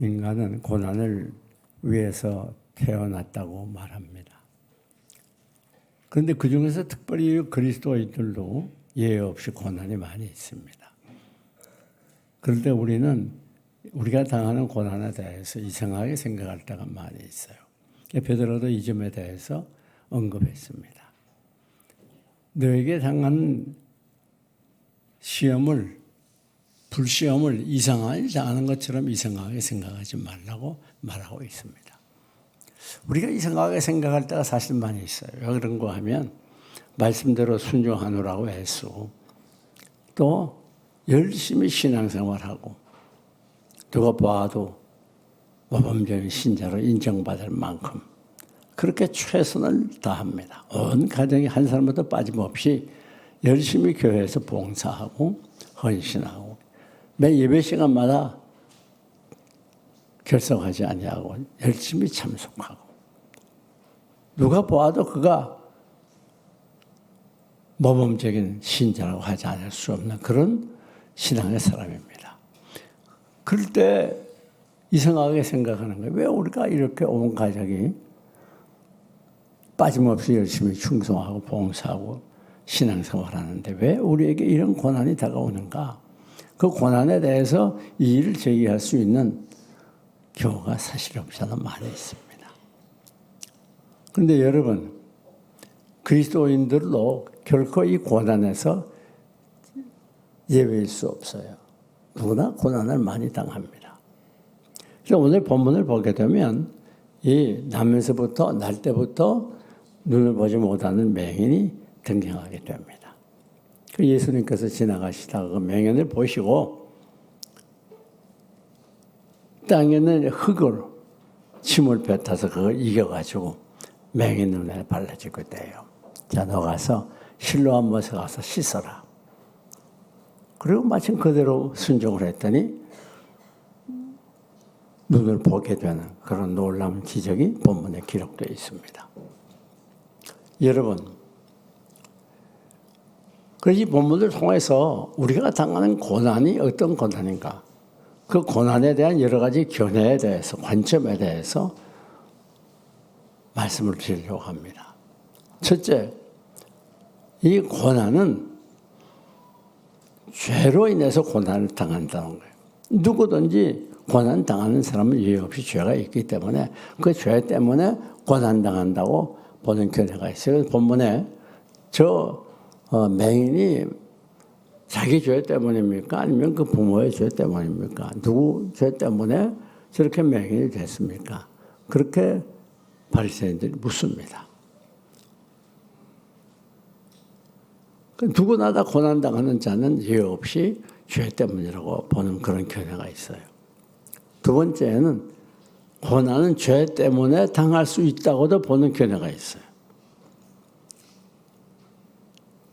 인간은 고난을 위해서 태어났다고 말합니다. 그런데 그 중에서 특별히 그리스도인들도 예외 없이 고난이 많이 있습니다. 그런데 우리는 우리가 당하는 고난에 대해서 이상하게 생각할 때가 많이 있어요. 베드로도 이 점에 대해서 언급했습니다. 너에게 당한 불시험을 이상하게 당하는 것처럼 이상하게 생각하지 말라고 말하고 있습니다. 우리가 이상하게 생각할 때가 사실 많이 있어요. 왜 그런가 하면 말씀대로 순종하느라고 애쓰고 또 열심히 신앙생활하고 누가 봐도 모범적인 신자로 인정받을 만큼 그렇게 최선을 다합니다. 온 가정이 한 사람도 빠짐없이 열심히 교회에서 봉사하고 헌신하고 매 예배 시간마다 결석하지 아니하고 열심히 참석하고 누가 보아도 그가 모범적인 신자라고 하지 않을 수 없는 그런 신앙의 사람입니다. 그럴 때 이상하게 생각하는 거예요. 왜 우리가 이렇게 온 가족이 빠짐없이 열심히 충성하고 봉사하고 신앙생활하는데 왜 우리에게 이런 고난이 다가오는가? 그 고난에 대해서 이의를 제기할 수 있는 경우가 사실 없지 않아 많이 있습니다. 그런데 여러분, 그리스도인들도 결코 이 고난에서 예외일 수 없어요. 누구나 고난을 많이 당합니다. 그래서 오늘 본문을 보게 되면 이 나면서부터 날 때부터 눈을 보지 못하는 맹인이 등장하게 됩니다. 그 예수님께서 지나가시다가 그 맹인을 보시고 땅에 있는 흙을 침을 뱉어서 그걸 이겨가지고 맹인 눈에 발라주게 돼요. 자, 너 가서 실로암 못에 가서 씻어라. 그리고 마침 그대로 순종을 했더니 눈을 보게 되는 그런 놀라운 기적이 본문에 기록되어 있습니다. 여러분, 이 본문을 통해서 우리가 당하는 고난이 어떤 고난인가? 그 고난에 대한 여러 가지 견해에 대해서, 관점에 대해서 말씀을 드리려고 합니다. 첫째, 이 고난은 죄로 인해서 고난을 당한다는 거예요. 누구든지 고난 당하는 사람은 예외 없이 죄가 있기 때문에 그 죄 때문에 고난 당한다고 보는 견해가 있어요. 본문에 맹인이 자기 죄 때문입니까? 아니면 그 부모의 죄 때문입니까? 누구 죄 때문에 저렇게 맹인이 됐습니까? 그렇게 바리새인들이 묻습니다. 누구나 다 고난당하는 자는 예외 없이 죄 때문이라고 보는 그런 견해가 있어요. 두 번째는 고난은 죄 때문에 당할 수 있다고도 보는 견해가 있어요.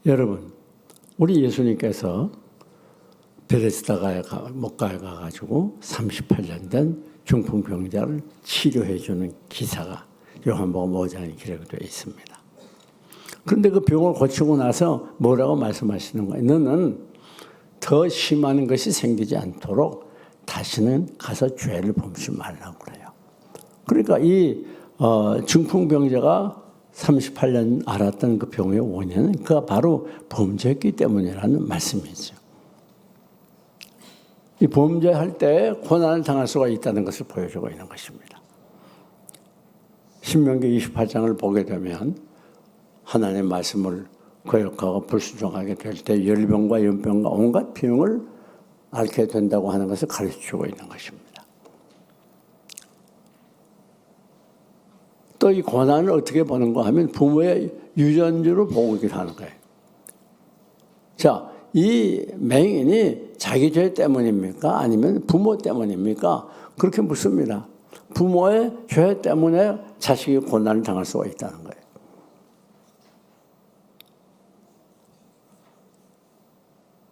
여러분, 우리 예수님께서 베데스다가에 목가에 가가지고 38년 된 중풍병자를 치료해 주는 기사가 요한복음 5장에 기록되어 있습니다. 그런데 그 병을 고치고 나서 뭐라고 말씀하시는 거예요? 너는 더 심한 것이 생기지 않도록 다시는 가서 죄를 범치 말라고 그래요. 그러니까 이 중풍병자가 38년 앓았던 그 병의 원인은 그가 바로 범죄했기 때문이라는 말씀이죠. 이 범죄할 때 고난을 당할 수가 있다는 것을 보여주고 있는 것입니다. 신명기 28장을 보게 되면 하나님의 말씀을 거역하고 불순종하게 될 때 열병과 연병과 온갖 병을 앓게 된다고 하는 것을 가르쳐주고 있는 것입니다. 또 이 고난을 어떻게 보는가 하면 부모의 유전주로 보고 있기도 하는 거예요. 자, 이 맹인이 자기 죄 때문입니까? 아니면 부모 때문입니까? 그렇게 묻습니다. 부모의 죄 때문에 자식이 고난을 당할 수가 있다는 거예요.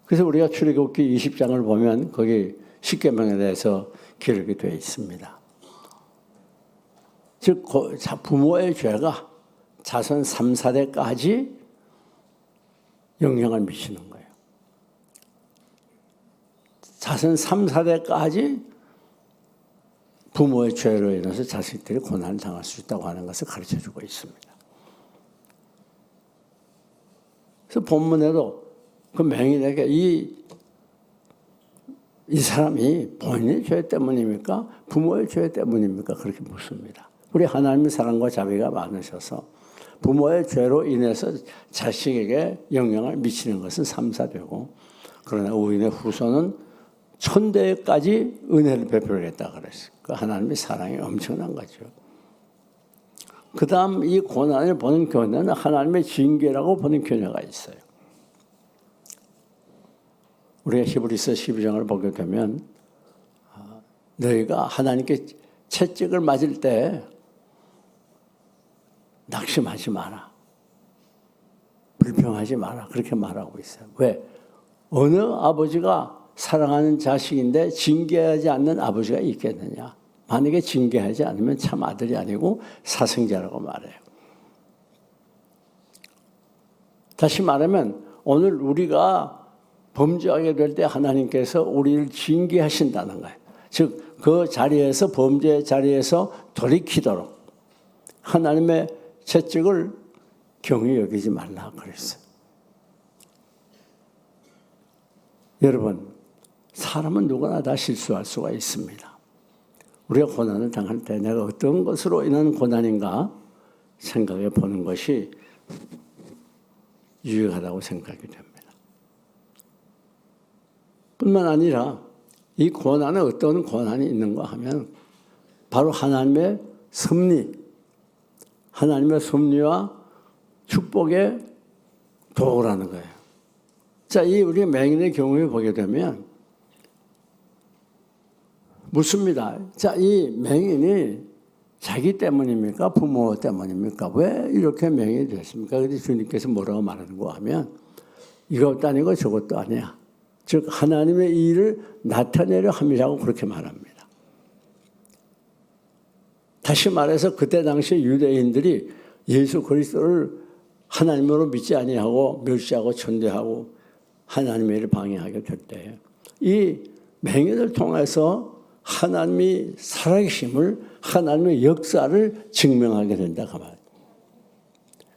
그래서 우리가 출애굽기 20장을 보면 거기 십계명에 대해서 기록이 되어 있습니다. 즉 부모의 죄가 자손 3, 4대까지 영향을 미치는 거예요. 자손 3, 4대까지 부모의 죄로 인해서 자식들이 고난을 당할 수 있다고 하는 것을 가르쳐주고 있습니다. 그래서 본문에도 그 맹인에게 이 사람이 본인의 죄 때문입니까? 부모의 죄 때문입니까? 그렇게 묻습니다. 우리 하나님의 사랑과 자비가 많으셔서 부모의 죄로 인해서 자식에게 영향을 미치는 것은 삼사되고, 그러나 의인의 후손은 천대까지 은혜를 베풀겠다 그랬어요. 그 하나님의 사랑이 엄청난 거죠. 그 다음 이 고난을 보는 교훈은 하나님의 징계라고 보는 교훈가 있어요. 우리가 히브리서 12장을 보게 되면 너희가 하나님께 채찍을 맞을 때 낙심하지 마라. 불평하지 마라. 그렇게 말하고 있어요. 왜? 어느 아버지가 사랑하는 자식인데 징계하지 않는 아버지가 있겠느냐. 만약에 징계하지 않으면 참 아들이 아니고 사생자라고 말해요. 다시 말하면 오늘 우리가 범죄하게 될 때 하나님께서 우리를 징계하신다는 거예요. 즉 그 자리에서, 범죄의 자리에서 돌이키도록 하나님의 채찍을 경히 여기지 말라 그랬어요. 여러분, 사람은 누구나 다 실수할 수가 있습니다. 우리가 고난을 당할 때 내가 어떤 것으로 인한 고난인가 생각해 보는 것이 유익하다고 생각이 됩니다. 뿐만 아니라 이 고난에 어떤 고난이 있는가 하면 바로 하나님의 섭리, 하나님의 섭리와 축복의 도구라는 거예요. 자, 이 우리 맹인의 경우에 보게 되면 묻습니다. 자, 이 맹인이 자기 때문입니까? 부모 때문입니까? 왜 이렇게 맹인이 됐습니까? 그런데 주님께서 뭐라고 말하는가 하면 이것도 아니고 저것도 아니야. 즉 하나님의 일을 나타내려 함이라고 그렇게 말합니다. 다시 말해서 그때 당시 유대인들이 예수 그리스도를 하나님으로 믿지 아니하고 멸시하고 천대하고 하나님의 일을 방해하게 될 때 이 맹인을 통해서 하나님이 살아계심을, 하나님의 역사를 증명하게 된다 그 말이에요.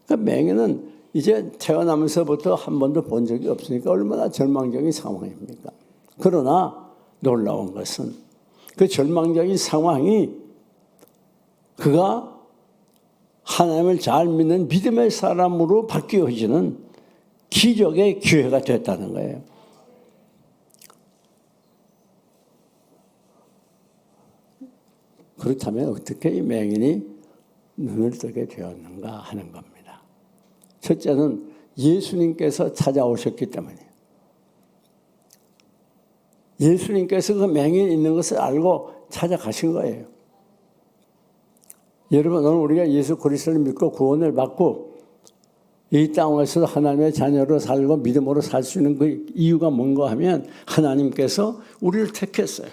그러니까 맹인은 이제 태어나면서부터 한 번도 본 적이 없으니까 얼마나 절망적인 상황입니까? 그러나 놀라운 것은 그 절망적인 상황이 그가 하나님을 잘 믿는 믿음의 사람으로 바뀌어지는 기적의 기회가 됐다는 거예요. 그렇다면 어떻게 이 맹인이 눈을 뜨게 되었는가 하는 겁니다. 첫째는 예수님께서 찾아오셨기 때문이에요. 예수님께서 그 맹인이 있는 것을 알고 찾아가신 거예요. 여러분, 오늘 우리가 예수 그리스도를 믿고 구원을 받고 이 땅에서 하나님의 자녀로 살고 믿음으로 살 수 있는 그 이유가 뭔가 하면 하나님께서 우리를 택했어요.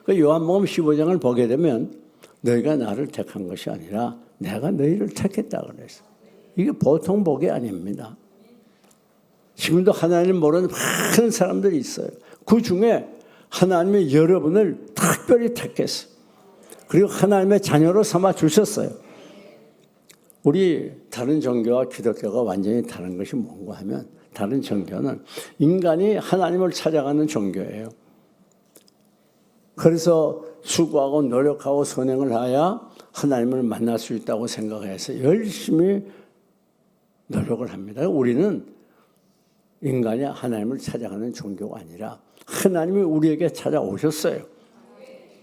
그 요한복음 15장을 보게 되면 너희가 나를 택한 것이 아니라 내가 너희를 택했다 그랬어요. 이게 보통 복이 아닙니다. 지금도 하나님을 모르는 많은 사람들이 있어요. 그 중에 하나님이 여러분을 특별히 택했어요. 그리고 하나님의 자녀로 삼아 주셨어요. 우리 다른 종교와 기독교가 완전히 다른 것이 뭔가 하면 다른 종교는 인간이 하나님을 찾아가는 종교예요. 그래서 수고하고 노력하고 선행을 해야 하나님을 만날 수 있다고 생각해서 열심히 노력을 합니다. 우리는 인간이 하나님을 찾아가는 종교가 아니라 하나님이 우리에게 찾아오셨어요.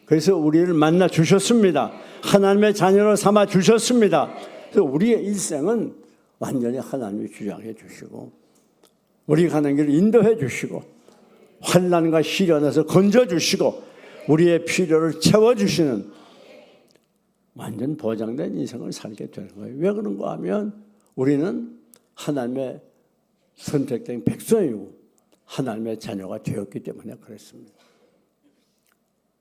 그래서 우리를 만나 주셨습니다. 하나님의 자녀로 삼아 주셨습니다. 그래서 우리의 일생은 완전히 하나님이 주장해 주시고 우리 가는 길을 인도해 주시고 환난과 시련에서 건져 주시고 우리의 필요를 채워 주시는 완전 보장된 인생을 살게 되는 거예요. 왜 그런가 하면 우리는 하나님의 선택된 백성이고 하나님의 자녀가 되었기 때문에 그렇습니다.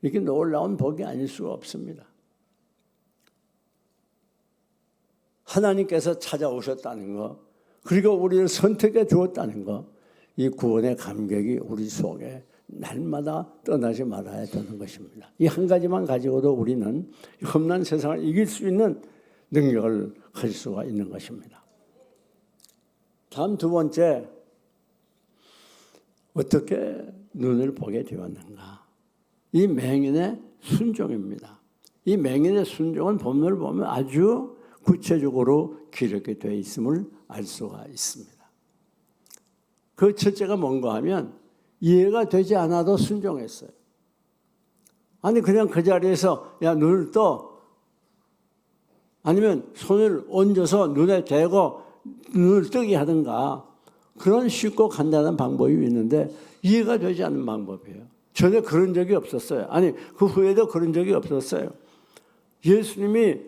이게 놀라운 복이 아닐 수가 없습니다. 하나님께서 찾아오셨다는 것, 그리고 우리를 선택해 주었다는 것, 이 구원의 감격이 우리 속에 날마다 떠나지 말아야 되는 것입니다. 이 한 가지만 가지고도 우리는 험난 세상을 이길 수 있는 능력을 가질 수가 있는 것입니다. 다음 두 번째, 어떻게 눈을 보게 되었는가? 이 맹인의 순종입니다. 이 맹인의 순종은 본문을 보면 아주 구체적으로 기록이 되어 있음을 알 수가 있습니다. 그 첫째가 뭔가 하면 이해가 되지 않아도 순종했어요. 아니 그냥 그 자리에서 야 눈을 떠, 아니면 손을 얹어서 눈에 대고 눈을 뜨게 하든가, 그런 쉽고 간단한 방법이 있는데 이해가 되지 않는 방법이에요. 전혀 그런 적이 없었어요. 아니 그 후에도 그런 적이 없었어요. 예수님이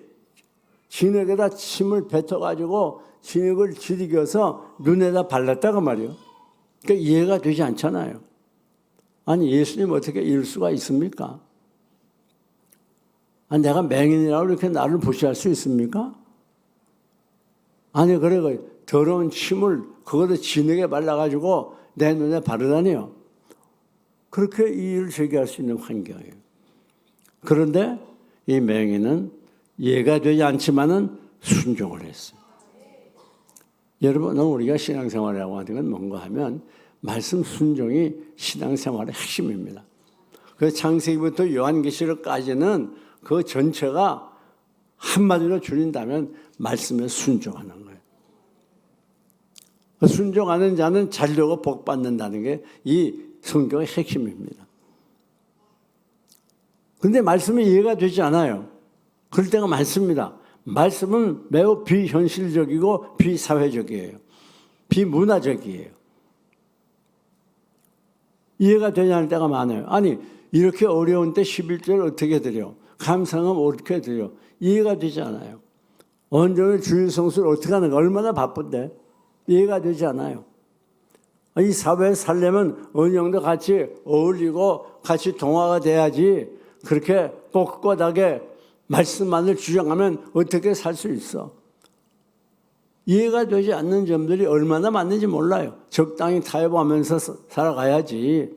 진흙에다 침을 뱉어가지고 진흙을 지리겨서 눈에다 발랐다고 말이에요. 그러니까 이해가 되지 않잖아요. 아니 예수님 어떻게 이럴 수가 있습니까? 아니 내가 맹인이라고 이렇게 나를 무시할 수 있습니까? 아니 그래 더러운 침을 그것도 진흙에 발라가지고 내 눈에 바르다니요. 그렇게 이의를 제기할 수 있는 환경이에요. 그런데 이 맹인은 이해가 되지 않지만은 순종을 했어요. 여러분, 우리가 신앙생활이라고 하는 건 뭔가 하면 말씀 순종이 신앙생활의 핵심입니다. 그래서 창세기부터 요한계시록까지는 그 전체가 한마디로 줄인다면 말씀에 순종하는 거예요. 순종하는 자는 자려고 복 받는다는 게 이 성경의 핵심입니다. 그런데 말씀이 이해가 되지 않아요. 그럴 때가 많습니다. 말씀은 매우 비현실적이고 비사회적이에요. 비문화적이에요. 이해가 되지 않을 때가 많아요. 아니 이렇게 어려운 때 11조를 어떻게 드려? 감상은 어떻게 드려? 이해가 되지 않아요. 온종일 주일 성수를 어떻게 하는가? 얼마나 바쁜데 이해가 되지 않아요. 이 사회에 살려면 어느 정도 같이 어울리고 같이 동화가 돼야지, 그렇게 꼿꼿하게 말씀만을 주장하면 어떻게 살 수 있어? 이해가 되지 않는 점들이 얼마나 많은지 몰라요. 적당히 타협하면서 살아가야지.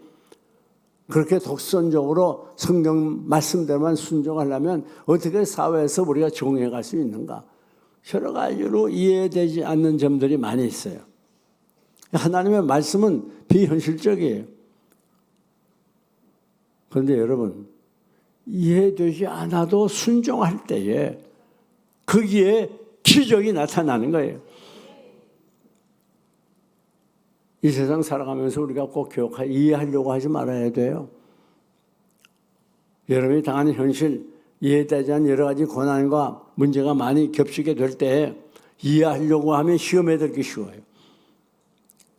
그렇게 독선적으로 성경 말씀대로만 순종하려면 어떻게 사회에서 우리가 적응해갈 수 있는가? 여러 가지로 이해되지 않는 점들이 많이 있어요. 하나님의 말씀은 비현실적이에요. 그런데 여러분, 이해되지 않아도 순종할 때에 거기에 기적이 나타나는 거예요. 이 세상 살아가면서 우리가 꼭 이해하려고 하지 말아야 돼요. 여러분이 당하는 현실, 이해되지 않는 여러 가지 고난과 문제가 많이 겹치게 될 때 이해하려고 하면 시험에 들기 쉬워요.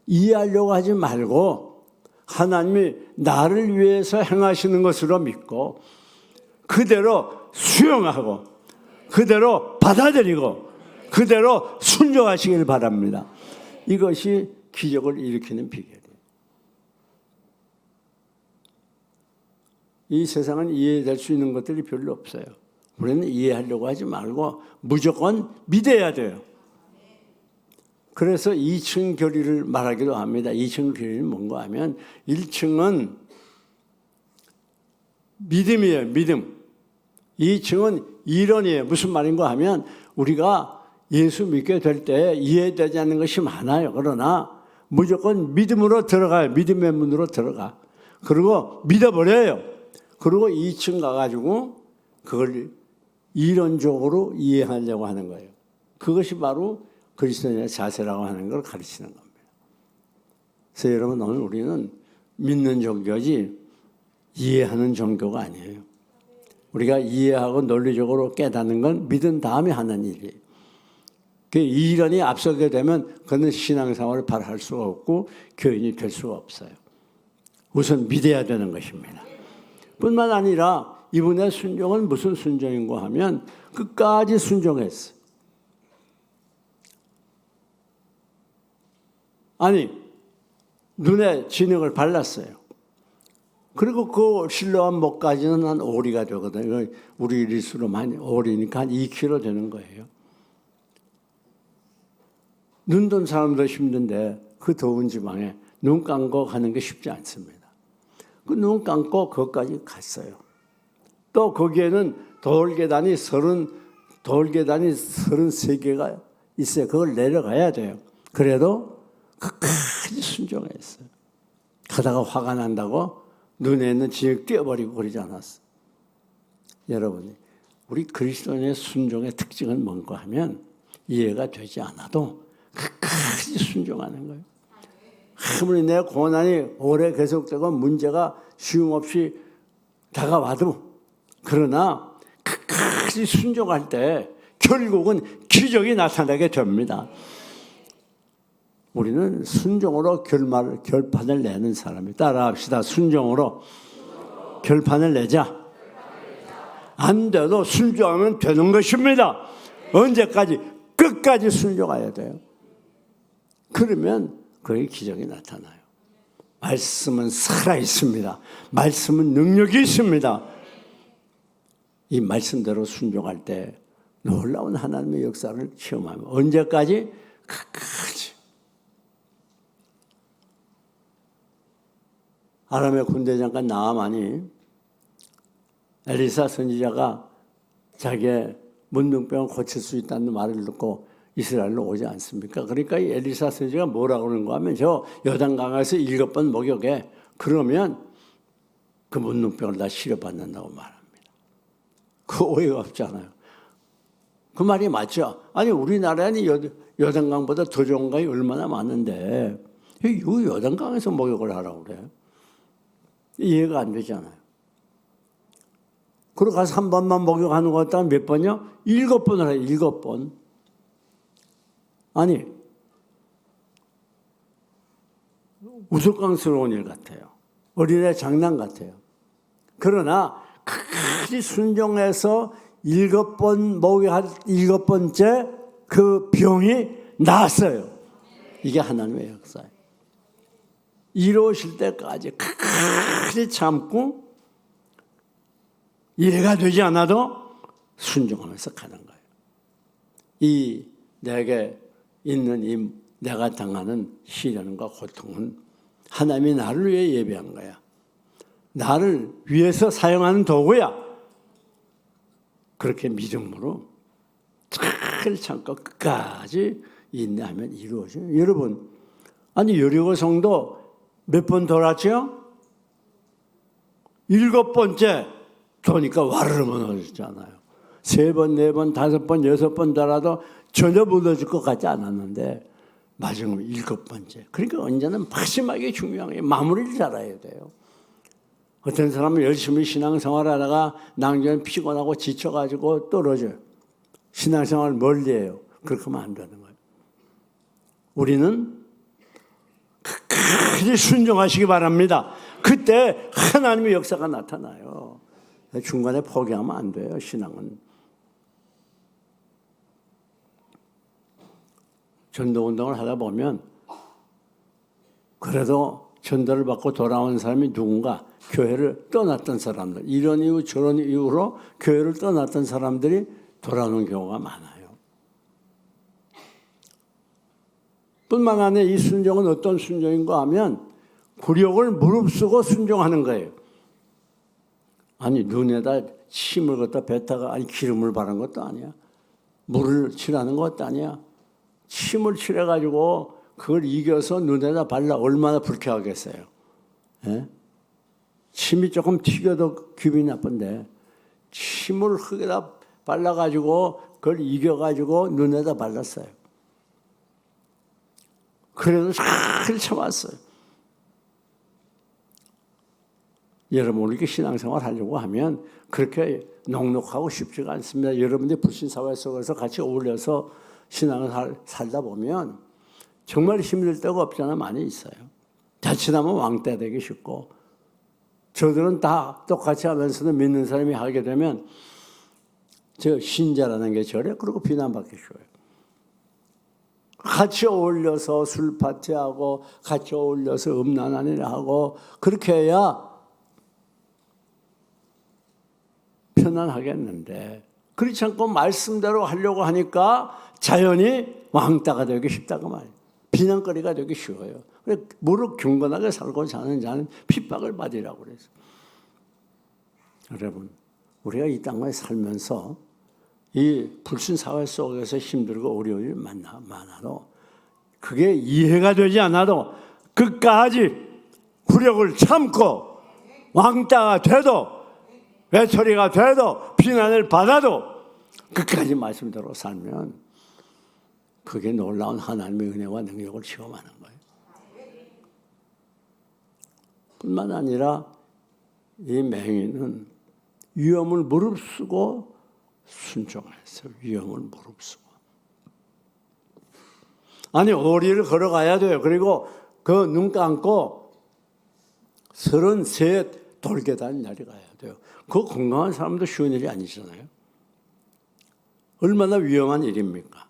이해하려고 하지 말고 하나님이 나를 위해서 행하시는 것으로 믿고 그대로 수용하고 그대로 받아들이고 그대로 순종하시길 바랍니다. 이것이 기적을 일으키는 비결이에요. 이 세상은 이해될 수 있는 것들이 별로 없어요. 우리는 이해하려고 하지 말고 무조건 믿어야 돼요. 그래서 2층 교리를 말하기도 합니다. 2층 교리는 뭔가 하면 1층은 믿음이에요. 믿음. 2층은 이론이에요. 무슨 말인가 하면 우리가 예수 믿게 될 때 이해되지 않는 것이 많아요. 그러나 무조건 믿음으로 들어가요. 믿음의 문으로 들어가. 그리고 믿어버려요. 그리고 2층 가가지고 그걸 이론적으로 이해하려고 하는 거예요. 그것이 바로 그리스도인의 자세라고 하는 걸 가르치는 겁니다. 그래서 여러분, 오늘 우리는 믿는 종교지 이해하는 종교가 아니에요. 우리가 이해하고 논리적으로 깨닫는 건 믿은 다음에 하는 일이에요. 그 이론이 앞서게 되면 그는 신앙생활을 바랄 수가 없고 교인이 될 수가 없어요. 우선 믿어야 되는 것입니다. 뿐만 아니라 이분의 순종은 무슨 순종인가 하면 끝까지 순종했어요. 아니 눈에 진흙을 발랐어요. 그리고 그 실로암 목까지는 한 오리가 되거든요. 우리 리수로 많이 오리니까 한 2kg 되는 거예요. 눈 돈 사람도 힘든데 그 더운 지방에 눈 감고 가는 게 쉽지 않습니다. 그 눈 감고 거기까지 갔어요. 또 거기에는 돌계단이 33개가 있어요. 그걸 내려가야 돼요. 그래도 끝까지 순종했어요. 가다가 화가 난다고 눈에 있는 진흙 떼어버리고 그러지 않았어요. 여러분, 우리 그리스도인의 순종의 특징은 뭔가 하면 이해가 되지 않아도 끝까지 순종하는 거예요. 아무리 내 고난이 오래 계속되고 문제가 쉬움없이 다가와도 그러나 끝까지 순종할 때 결국은 기적이 나타나게 됩니다. 우리는 순종으로 결판을 내는 사람이 따라합시다. 순종으로 결판을 내자. 안 돼도 순종하면 되는 것입니다. 언제까지? 끝까지 순종해야 돼요. 그러면 거기 기적이 나타나요. 말씀은 살아있습니다. 말씀은 능력이 있습니다. 이 말씀대로 순종할 때 놀라운 하나님의 역사를 체험하면 언제까지? 끝까지. 아람의 군대 장관 나아만이 엘리사 선지자가 자기의 문둥병을 고칠 수 있다는 말을 듣고 이스라엘로 오지 않습니까? 그러니까 이 엘리사 선지자가 뭐라고 그러는가 하면 저 요단강에서 7번 목욕해. 그러면 그 문둥병을 다 치료받는다고 말합니다. 그 오해가 없잖아요. 그 말이 맞죠? 아니 우리나라에는 요단강보다 더 좋은 강이 얼마나 많은데 이 요단강에서 목욕을 하라고 그래요? 이해가 안 되잖아요. 그리고 가서 한 번만 목욕하는 것 같다면 몇 번이요? 7번을 해요. 7번. 아니 우스꽝스러운 일 같아요. 어린애 장난 같아요. 그러나 끝까지 순종해서 7번 목욕할 7번째 그 병이 나았어요. 이게 하나님의 역사예요. 이루어질 때까지 끝까지 참고 이해가 되지 않아도 순종하면서 가는 거예요. 이 내게 있는 이 내가 당하는 시련과 고통은 하나님이 나를 위해 예배한 거야. 나를 위해서 사용하는 도구야. 그렇게 믿음으로 잘 참고 끝까지 인내하면 이루어져요. 여러분, 아니 여리고 성도 몇 번 돌았죠? 7번째 도니까 와르르 무너졌잖아요. 3번, 4번, 5번, 6번 돌아도 전혀 무너질 것 같지 않았는데 마지막 7번째. 그러니까 언제는 마지막이 중요한 거예요. 마무리를 잘해야 돼요. 어떤 사람은 열심히 신앙생활하다가 낭전 피곤하고 지쳐가지고 떨어져요. 신앙생활을 멀리해요. 그렇게 하면 안 되는 거예요. 우리는 끝까지 순종하시기 바랍니다. 그때 하나님의 역사가 나타나요. 중간에 포기하면 안 돼요. 신앙은. 전도운동을 하다 보면 그래도 전도를 받고 돌아온 사람이 누군가 교회를 떠났던 사람들, 이런 이유 저런 이유로 교회를 떠났던 사람들이 돌아오는 경우가 많아요. 뿐만 아니라 이 순종은 어떤 순종인가 하면 굴욕을 무릅쓰고 순종하는 거예요. 아니 눈에다 침을 갖다 뱉다가 아니 기름을 바른 것도 아니야. 물을 칠하는 것도 아니야. 침을 칠해가지고 그걸 이겨서 눈에다 발라 얼마나 불쾌하겠어요. 예? 침이 조금 튀겨도 기분이 나쁜데 침을 흙에다 발라가지고 그걸 이겨가지고 눈에다 발랐어요. 그래도 잘 참았어요. 여러분 이렇게 신앙생활 하려고 하면 그렇게 넉넉하고 쉽지가 않습니다. 여러분들이 불신사회 속에서 같이 어울려서 신앙을 살다 보면 정말 힘들 때가 없잖아 많이 있어요. 자칫하면 왕따 되기 쉽고 저들은 다 똑같이 하면서도 믿는 사람이 하게 되면 저 신자라는 게 저래? 그러고 비난받기 쉬워요. 같이 어울려서 술 파티하고 같이 어울려서 음란한 하고 그렇게 해야 편안하겠는데 그렇지 않고 말씀대로 하려고 하니까 자연히 왕따가 되기 쉽다고 말이에요. 비난거리가 되기 쉬워요. 무릇 경건하게 살고자 하는 자는 핍박을 받으라고 그래서. 여러분, 우리가 이 땅에 살면서 이 불신 사회 속에서 힘들고 어려운 일 많아도 그게 이해가 되지 않아도 끝까지 굴욕을 참고 왕따가 돼도 외톨이가 돼도 비난을 받아도 끝까지 말씀대로 살면 그게 놀라운 하나님의 은혜와 능력을 체험하는 거예요. 뿐만 아니라 이 맹인은 위험을 무릅쓰고 순종했어요. 위험을 무릅쓰고. 아니 오리를 걸어가야 돼요. 그리고 그 눈 감고 33 돌계단을 내려가야 돼요. 그 건강한 사람도 쉬운 일이 아니잖아요. 얼마나 위험한 일입니까?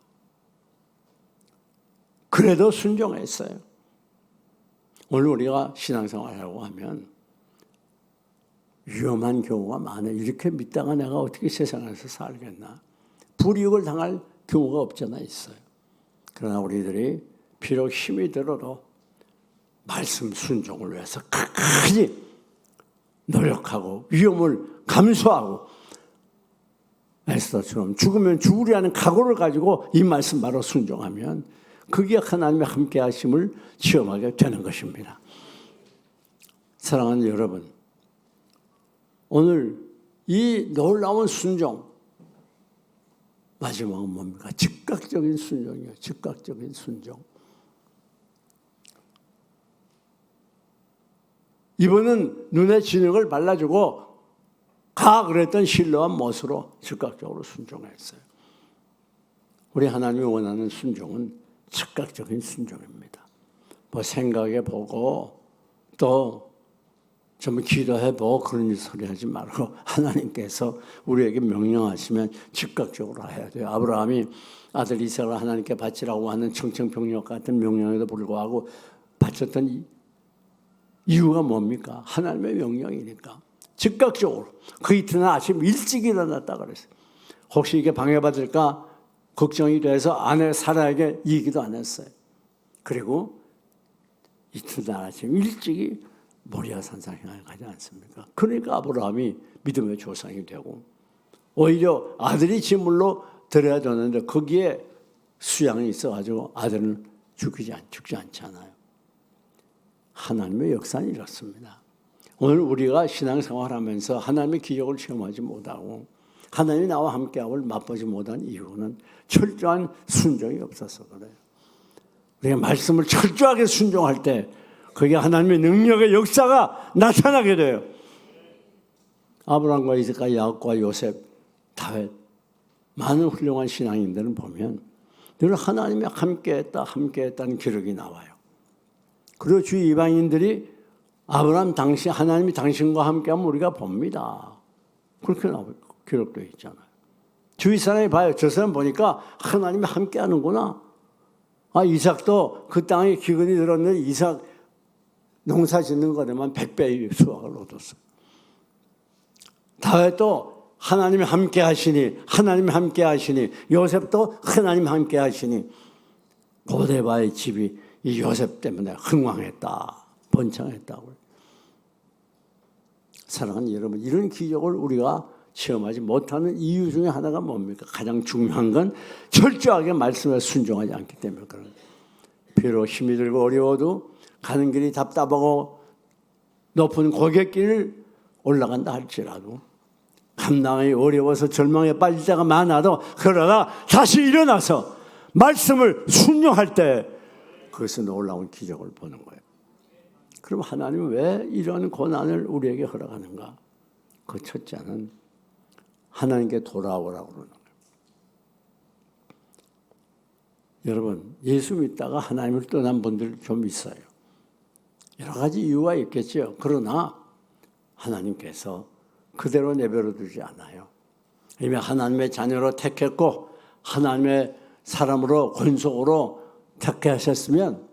그래도 순종했어요. 오늘 우리가 신앙생활하고 하면 위험한 경우가 많아요. 이렇게 믿다가 내가 어떻게 세상에서 살겠나. 불이익을 당할 경우가 없잖아 있어요. 그러나 우리들이 비록 힘이 들어도 말씀 순종을 위해서 끝까지 노력하고 위험을 감수하고 에스더처럼 죽으면 죽으리라는 각오를 가지고 이 말씀 바로 순종하면 그게 하나님의 함께 하심을 체험하게 되는 것입니다. 사랑하는 여러분, 오늘 이 놀라운 순종, 마지막은 뭡니까? 즉각적인 순종이에요. 즉각적인 순종. 이분은 눈에 진흙을 발라주고 가 그랬던 신뢰한 못으로 즉각적으로 순종했어요. 우리 하나님이 원하는 순종은 즉각적인 순종입니다. 뭐 생각해보고 또 좀 기도해보고 그런 소리 하지 말고 하나님께서 우리에게 명령하시면 즉각적으로 해야 돼요. 아브라함이 아들 이삭을 하나님께 바치라고 하는 청천벽력 같은 명령에도 불구하고 바쳤던 이유가 뭡니까? 하나님의 명령이니까. 즉각적으로. 그 이튿날 아침 일찍 일어났다 그랬어요. 혹시 이게 방해받을까 걱정이 돼서 아내 사라에게 얘기도 안 했어요. 그리고 이튿날 아침 일찍이 모리아 산상에 가지 않습니까? 그러니까 아브라함이 믿음의 조상이 되고 오히려 아들이 제물로 드려야 되는데 거기에 수양이 있어가지고 아들은 죽지 않잖아요. 하나님의 역사는 이렇습니다. 오늘 우리가 신앙생활하면서 하나님의 기적을 체험하지 못하고 하나님이 나와 함께함을 맛보지 못한 이유는 철저한 순종이 없어서 그래요. 우리가 말씀을 철저하게 순종할 때 그게 하나님의 능력의 역사가 나타나게 돼요. 아브라함과 이삭과 야곱과 요셉, 다윗 많은 훌륭한 신앙인들은 보면 늘 하나님이 함께했다는 기록이 나와요. 그리고 주위 이방인들이 아브라함 당시 하나님이 당신과 함께하면 우리가 봅니다. 그렇게 기록되어 있잖아요. 주위 사람이 봐요. 저 사람 보니까 하나님이 함께하는구나. 이삭도 그 땅에 기근이 들었는데 이삭 농사 짓는 거에만 100배의 수확을 얻었어요. 다윗도 하나님이 함께 하시니 요셉도 하나님이 함께 하시니 고데바의 집이 이 요셉 때문에 흥왕했다. 번창했다고. 사랑하는 여러분, 이런 기적을 우리가 체험하지 못하는 이유 중에 하나가 뭡니까? 가장 중요한 건 철저하게 말씀에 순종하지 않기 때문에 그런 거예요. 비록 힘이 들고 어려워도 가는 길이 답답하고 높은 고갯길을 올라간다 할지라도 감당이 어려워서 절망에 빠질 때가 많아도 그러다 다시 일어나서 말씀을 순종할 때 그것은 놀라운 기적을 보는 거예요. 그럼 하나님은 왜 이런 고난을 우리에게 허락하는가? 그 첫째는 하나님께 돌아오라고 그러는 거예요. 여러분, 예수 믿다가 하나님을 떠난 분들 좀 있어요. 여러 가지 이유가 있겠죠. 그러나 하나님께서 그대로 내버려 두지 않아요. 이미 하나님의 자녀로 택했고 하나님의 사람으로 권속으로 택하셨으면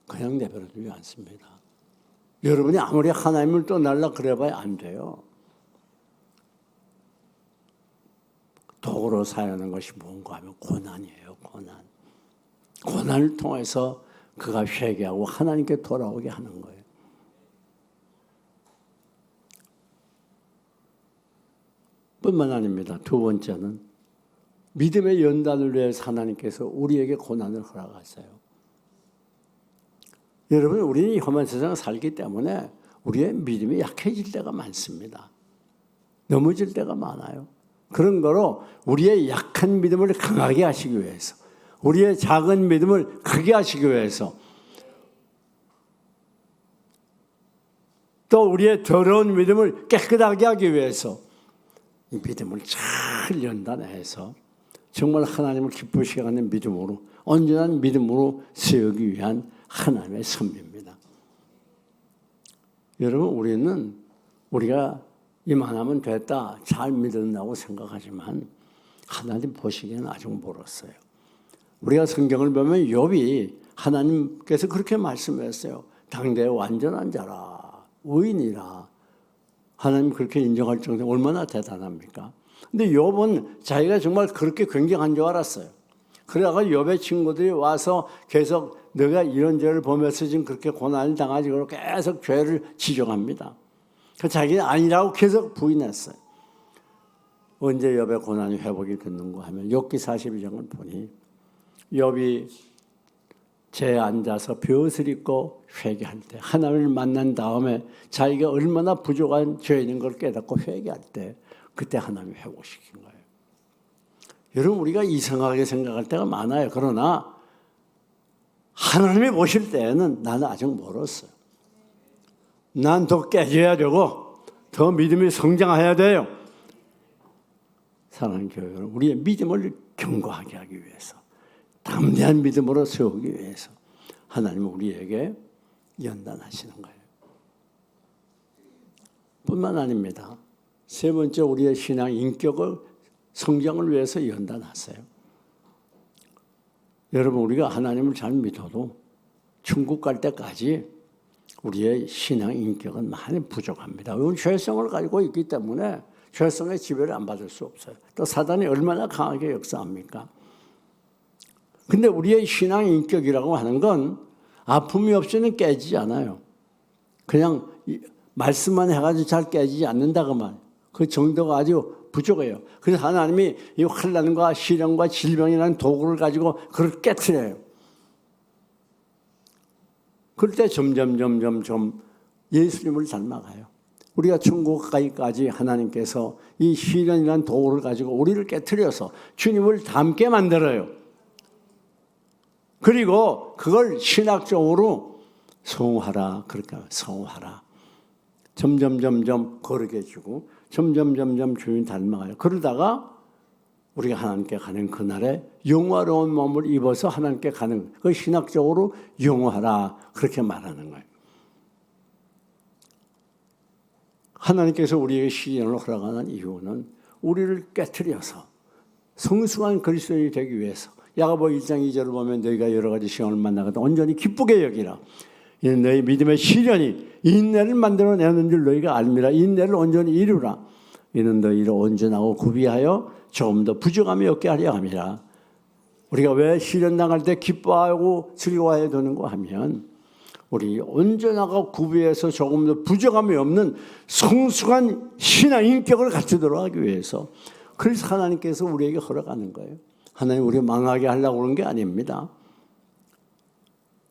그냥 내버려 두지 않습니다. 여러분이 아무리 하나님을 떠날라 그래봐야 안 돼요. 도구로 사용하는 것이 뭔가 하면 고난이에요. 고난을 통해서 그가 회개하고 하나님께 돌아오게 하는 거예요. 뿐만 아닙니다. 두 번째는 믿음의 연단을 위해서 하나님께서 우리에게 고난을 허락하세요. 여러분, 우리는 이 험한 세상을 살기 때문에 우리의 믿음이 약해질 때가 많습니다. 넘어질 때가 많아요. 그런 거로 우리의 약한 믿음을 강하게 하시기 위해서, 우리의 작은 믿음을 크게 하시기 위해서, 또 우리의 더러운 믿음을 깨끗하게 하기 위해서 이 믿음을 잘 연단해서 정말 하나님을 기쁘시게 하는 믿음으로, 온전한 믿음으로 세우기 위한 하나님의 섭리입니다. 여러분, 우리가 이만하면 됐다, 잘 믿었다고 생각하지만 하나님 보시기에는 아직 멀었어요. 우리가 성경을 보면 욥이 하나님께서 그렇게 말씀했어요. 당대의 완전한 자라, 의인이라. 하나님 그렇게 인정할 정도로 얼마나 대단합니까? 근데 욥은 자기가 정말 그렇게 굉장한 줄 알았어요. 그러다가 욥의 친구들이 와서 계속 너가 이런 죄를 보면서 지금 그렇게 고난을 당하지, 그러고 계속 죄를 지적합니다. 자기는 아니라고 계속 부인했어요. 언제 욥의 고난이 회복이 됐는가 하면 욥기 42장을 보니 욥이 죄에 앉아서 벼슬 입고 회개할 때, 하나님을 만난 다음에 자기가 얼마나 부족한 죄인인 걸 깨닫고 회개할 때, 그때 하나님이 회복시킨 거예요. 여러분, 우리가 이상하게 생각할 때가 많아요. 그러나 하나님이 보실 때에는 나는 아직 멀었어요. 난 더 깨져야 되고 더 믿음이 성장해야 돼요. 사랑하는 교회 여러분, 우리의 믿음을 견고하게 하기 위해서, 담대한 믿음으로 세우기 위해서 하나님은 우리에게 연단하시는 거예요. 뿐만 아닙니다. 세 번째, 우리의 신앙 인격을 성장을 위해서 연단하세요. 여러분, 우리가 하나님을 잘 믿어도 천국 갈 때까지 우리의 신앙 인격은 많이 부족합니다. 우리는 죄성을 가지고 있기 때문에 죄성의 지배를 안 받을 수 없어요. 또 사단이 얼마나 강하게 역사합니까? 근데 우리의 신앙 인격이라고 하는 건 아픔이 없이는 깨지지 않아요. 그냥 말씀만 해가지고 잘 깨지지 않는다고만. 그 정도가 아주 부족해요. 그래서 하나님이 이 환난과 시련과 질병이라는 도구를 가지고 그걸 깨트려요. 그럴 때 점점 예수님을 닮아가요. 우리가 천국 가기까지 하나님께서 이 시련이라는 도구를 가지고 우리를 깨트려서 주님을 닮게 만들어요. 그리고 그걸 신학적으로 성화라, 그렇게 성화라. 점점 거르게 해주고 점점 주님 닮아가요. 그러다가 우리가 하나님께 가는 그날에 영화로운 몸을 입어서 하나님께 가는, 그 신학적으로 영화라 그렇게 말하는 거예요. 하나님께서 우리에게 시련을 허락하는 이유는 우리를 깨트려서 성숙한 그리스도인이 되기 위해서. 야고보 1장 2절을 보면 너희가 여러 가지 시험을 만나거든 온전히 기쁘게 여기라. 이는 너희 믿음의 시련이 인내를 만들어내는 줄 너희가 알미라. 인내를 온전히 이루라. 이는 너희를 온전하고 구비하여 조금 더 부족함이 없게 하려 함이라. 우리가 왜 시련 당할 때 기뻐하고 즐거워해야 되는가 하면 우리 온전하고 구비해서 조금 더 부족함이 없는 성숙한 신앙 인격을 갖추도록 하기 위해서. 그래서 하나님께서 우리에게 허락하는 거예요. 하나님 우리 망하게 하려고 그런 게 아닙니다.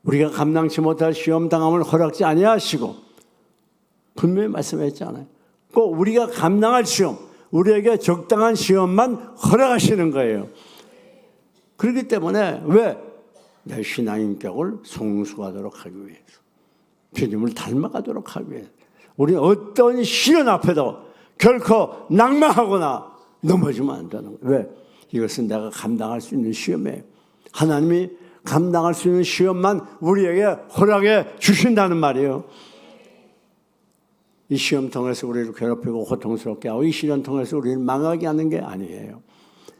우리가 감당치 못할 시험 당함을 허락지 아니하시고 분명히 말씀했잖아요. 꼭 우리가 감당할 시험, 우리에게 적당한 시험만 허락하시는 거예요. 그렇기 때문에 왜? 내 신앙 인격을 성숙하도록 하기 위해서, 주님을 닮아가도록 하기 위해서. 우리는 어떤 시련 앞에도 결코 낙망하거나 넘어지면 안 되는 거예요. 왜? 이것은 내가 감당할 수 있는 시험이에요. 하나님이 감당할 수 있는 시험만 우리에게 허락해 주신다는 말이에요. 이 시험 통해서 우리를 괴롭히고 고통스럽게 하고 이 시련 통해서 우리를 망하게 하는 게 아니에요.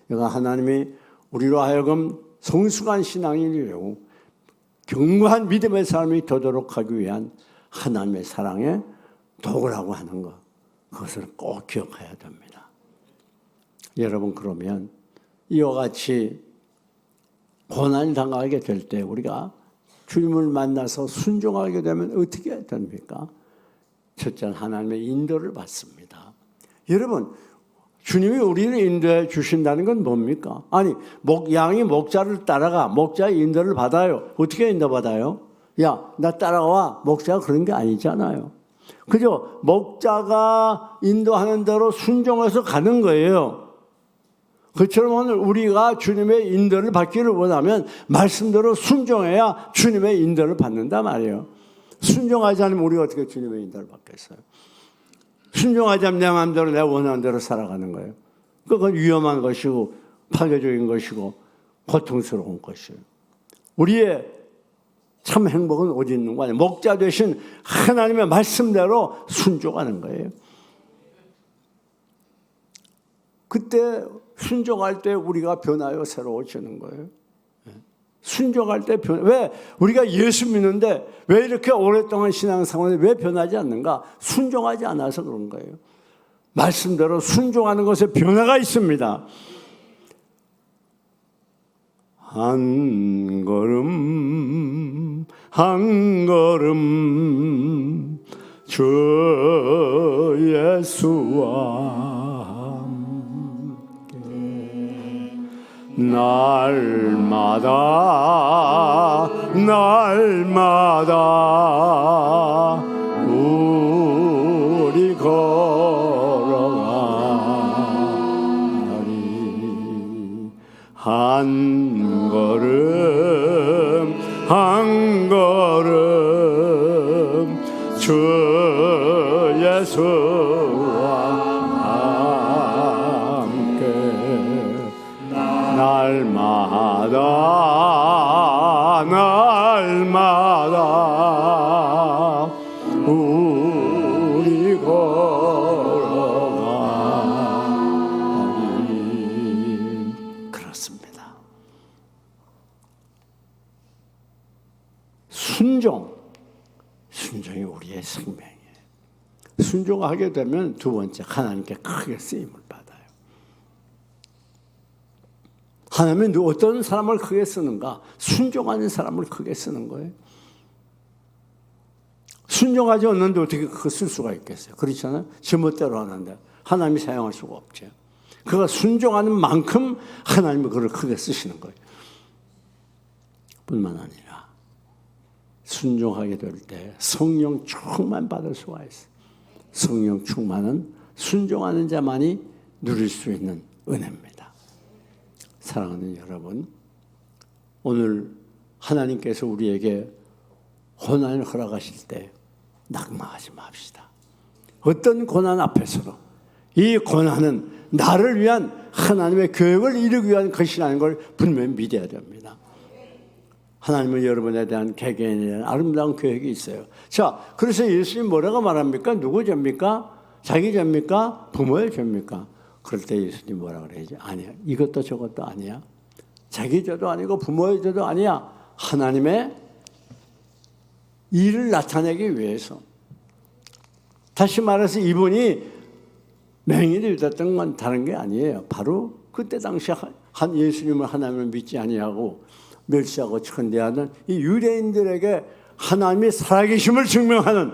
그러니까 하나님이 우리로 하여금 성숙한 신앙인이요 견고한 믿음의 삶이 되도록 하기 위한 하나님의 사랑의 도구라고 하는 것, 그것을 꼭 기억해야 됩니다. 여러분, 그러면 이와 같이 고난을 당하게 될 때 우리가 주님을 만나서 순종하게 되면 어떻게 됩니까? 첫째는 하나님의 인도를 받습니다. 여러분, 주님이 우리를 인도해 주신다는 건 뭡니까? 아니, 양이 목자를 따라가 목자의 인도를 받아요. 어떻게 인도받아요? 야, 나 따라와. 목자가 그런 게 아니잖아요. 그죠? 목자가 인도하는 대로 순종해서 가는 거예요. 그처럼 오늘 우리가 주님의 인도를 받기를 원하면 말씀대로 순종해야 주님의 인도를 받는단 말이에요. 순종하지 않으면 우리가 어떻게 주님의 인도를 받겠어요? 순종하지 않으면 내 마음대로 내 원하는 대로 살아가는 거예요. 그건 위험한 것이고 파괴적인 것이고 고통스러운 것이에요. 우리의 참 행복은 어디 있는 거 아니에요? 목자 되신 하나님의 말씀대로 순종하는 거예요. 그때 순종할 때 우리가 변하여 새로워지는 거예요. 순종할 때 왜 우리가 예수 믿는데 왜 이렇게 오랫동안 신앙생활에 왜 변하지 않는가? 순종하지 않아서 그런 거예요. 말씀대로 순종하는 것에 변화가 있습니다. 한 걸음 한 걸음 주 예수와 함께 날마다 우리 걸어가리. 한 걸음 한 걸음 주 예수와 함께 날마다 우리 걸어가리. 그렇습니다. 순종이 우리의 생명이에요. 순종하게 되면 두 번째, 하나님께 크게 쓰임을 받아요. 하나님은 어떤 사람을 크게 쓰는가? 순종하는 사람을 크게 쓰는 거예요. 순종하지 않는데 어떻게 그거 쓸 수가 있겠어요? 그렇잖아요. 제멋대로 하는데 하나님이 사용할 수가 없죠. 그가 순종하는 만큼 하나님이 그를 크게 쓰시는 거예요. 뿐만 아니라 순종하게 될 때 성령 충만 받을 수가 있어요. 성령 충만은 순종하는 자만이 누릴 수 있는 은혜입니다. 사랑하는 여러분, 오늘 하나님께서 우리에게 고난을 허락하실 때 낙망하지 맙시다. 어떤 고난 앞에서도 이 고난은 나를 위한 하나님의 계획을 이루기 위한 것이라는 걸 분명히 믿어야 됩니다. 하나님은 여러분에 대한 개개인에 대한 아름다운 계획이 있어요. 자, 그래서 예수님 뭐라고 말합니까? 누구 죄입니까? 자기 죄입니까? 부모의 죄입니까? 그럴 때 예수님 뭐라 그래야지? 아니야. 이것도 저것도 아니야. 자기 죄도 아니고 부모의 죄도 아니야. 하나님의 일을 나타내기 위해서. 다시 말해서 이분이 맹인이 됐던 건 다른 게 아니에요. 바로 그때 당시 한 예수님을 하나님을 믿지 아니하고 멸시하고 천대하는 이 유대인들에게 하나님이 살아계심을 증명하는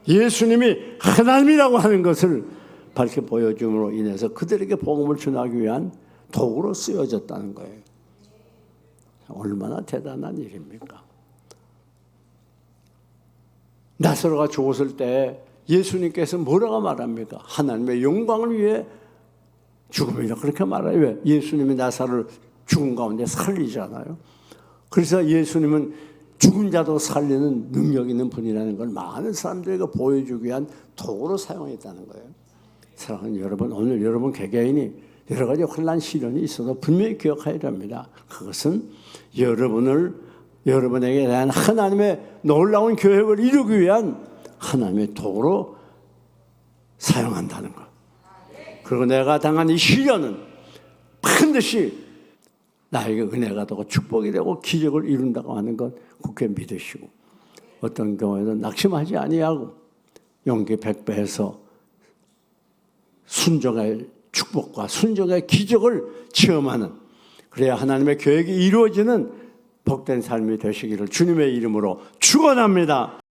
예수님이 하나님이라고 하는 것을 밝게 보여줌으로 인해서 그들에게 복음을 전하기 위한 도구로 쓰여졌다는 거예요. 얼마나 대단한 일입니까? 나사로가 죽었을 때 예수님께서 뭐라고 말합니까? 하나님의 영광을 위해 죽음이라 그렇게 말해요. 왜? 예수님이 나사로를 죽은 가운데 살리잖아요. 그래서 예수님은 죽은 자도 살리는 능력 있는 분이라는 걸 많은 사람들에게 보여주기 위한 도구로 사용했다는 거예요. 사랑하는 여러분, 오늘 여러분 개개인이 여러 가지 혼란 시련이 있어도 분명히 기억해야 됩니다. 그것은 여러분에게 대한 하나님의 놀라운 계획을 이루기 위한 하나님의 도구로 사용한다는 것. 그리고 내가 당한 이 시련은 반드시 나에게 은혜가 되고 축복이 되고 기적을 이룬다고 하는 것 굳게 믿으시고, 어떤 경우에는 낙심하지 아니하고 용기 백배해서 순종의 축복과 순종의 기적을 체험하는, 그래야 하나님의 계획이 이루어지는 복된 삶이 되시기를 주님의 이름으로 축원합니다.